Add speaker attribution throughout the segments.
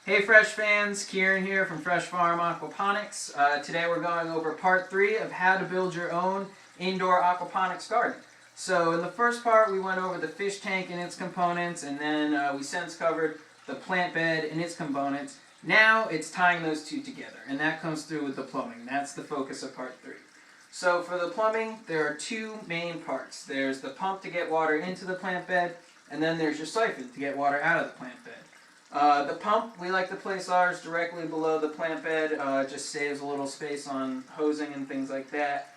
Speaker 1: Hey Fresh fans, Kieran here from Fresh Farm Aquaponics. Today we're going over part 3 of how to build your own indoor aquaponics garden. So in the first part we went over the fish tank and its components, and then we sense covered the plant bed and its components. Now it's tying those two together, and that comes through with the plumbing. That's the focus of part 3. So for the plumbing, there are two main parts. There's the pump to get water into the plant bed, and then there's your siphon to get water out of the plant bed. The pump, we like to place ours directly below the plant bed. Just saves a little space on hosing and things like that.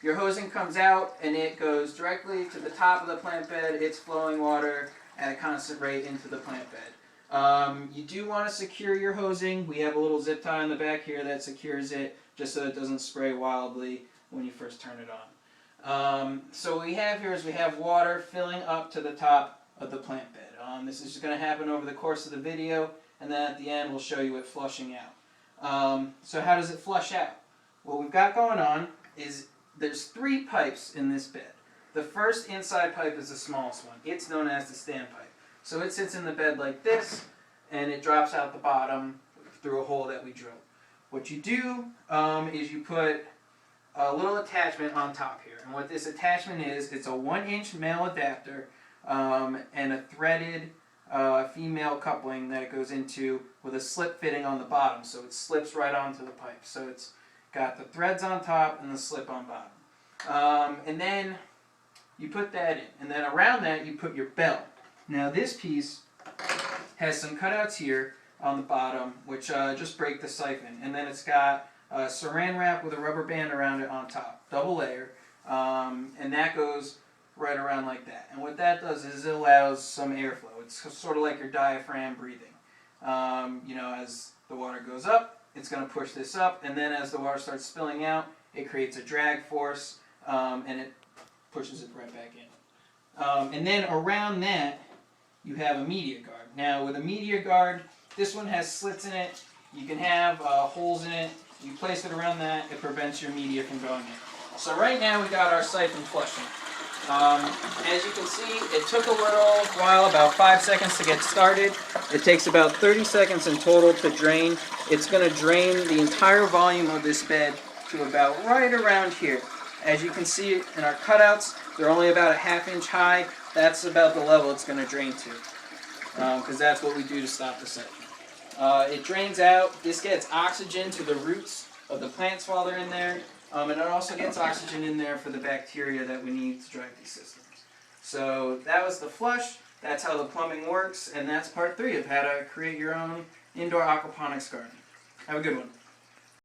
Speaker 1: Your hosing comes out and it goes directly to the top of the plant bed. It's flowing water at a constant rate into the plant bed. You do want to secure your hosing. We have a little zip tie on the back here that secures it just so it doesn't spray wildly when you first turn it on. So what we have here is we have water filling up to the top of the plant bed. This is going to happen over the course of the video, and then at the end we'll show you it flushing out. So how does it flush out? What we've got going on is there's 3 pipes in this bed. The first inside pipe is the smallest one. It's known as the standpipe. So it sits in the bed like this, and it drops out the bottom through a hole that we drill. What you do is you put a little attachment on top here. And what this attachment is, it's a 1-inch male adapter and a threaded female coupling that it goes into with a slip fitting on the bottom, so it slips right onto the pipe. So it's got the threads on top and the slip on bottom. And then you put that in, and then around that you put your belt. Now this piece has some cutouts here on the bottom which just break the siphon, and then it's got saran wrap with a rubber band around it on top, double layer, and that goes right around like that. And what that does is it allows some airflow. It's sort of like your diaphragm breathing. As the water goes up, it's going to push this up, and then as the water starts spilling out, it creates a drag force, and it pushes it right back in. And then around that, you have a media guard. Now with a media guard, this one has slits in it. You can have holes in it. You place it around that, it prevents your media from going in. So right now we got our siphon flushing. As you can see, it took a little while, about 5 seconds to get started. It takes about 30 seconds in total to drain. It's going to drain the entire volume of this bed to about right around here. As you can see in our cutouts, they're only about a 1/2 inch high. That's about the level it's going to drain to, because that's what we do to stop the siphon. It drains out. This gets oxygen to the roots of the plants while they're in there. And it also gets oxygen in there for the bacteria that we need to drive these systems. So that was the flush. That's how the plumbing works. And that's part 3 of how to create your own indoor aquaponics garden. Have a good one.